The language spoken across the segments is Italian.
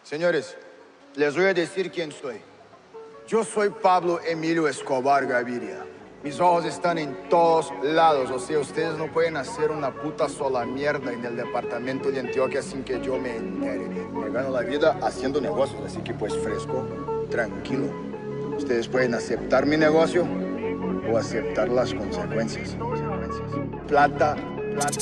Señores, les voy a decir quién soy. Yo soy Pablo Emilio Escobar Gaviria. Mis ojos están en todos lados, o sea, ustedes no pueden hacer una puta sola mierda en el departamento de Antioquia sin que yo me entere. Me gano la vida haciendo negocios, así que pues fresco, tranquilo. Ustedes pueden aceptar mi negocio o aceptar las consecuencias. Plata.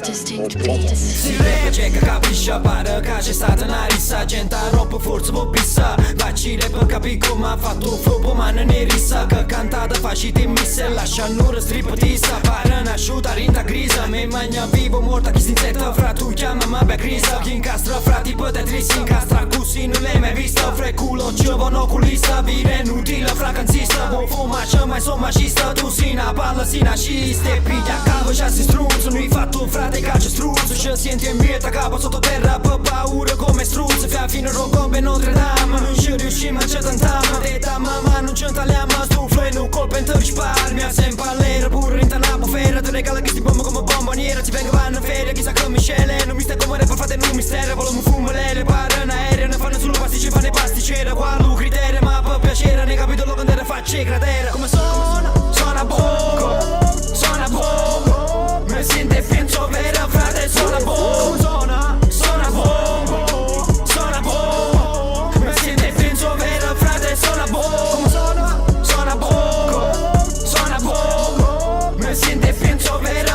Si regge che capisce pare che c'è stata una rissa. Gente troppo forse può pissa. Vacile per capire come ha fatto flop ma non è rissa. Che cantata facite in missa. Lascia un'ora stripotista. Pare nasciuta rinta grisa. Me magna vivo morta chi si insetta. Fra tu chiamami per crisa. Chi incastra fra tipo Tetris. Incastra così non l'hai mai vista. Fra culo giovane oculista. Vire inutile fra canzista. Vuoi fumare ma sono macista. Tu si una palla si nasciste. E piglia cavo già si struzzo. Noi fatto frate calcio struzzo. Ci senti in mieta capo sottoterra. Per paura come struzzo. Fia fino a Rocco Notre Dame. Non ci riusciamo a c'è tant'ama. Detta mamma non ci tagliamo a stuflo. E non colpa in te risparmia. Sempre all'era pure in tanabo fera. Te regala che sti bomba come bomboniera. Ci vengo vanno in feria chissà che miscele. Non mi stai come per fate un mistero. Volevo fumare le pare in aereo. Ne fanno solo pasticci fanno i pasticcera. Quale criterio ma per piacere. Ne capitolo quando era faccia cratera. Come suona? Suona bomba. Suona bomba. Mi sente penso vera frate. Suona bomba. Suona bomba. Suona bomba. Mi sente penso vera frate. Suona bomba. Come suona? Suona bomba. Suona bomba. Mi sente penso vera.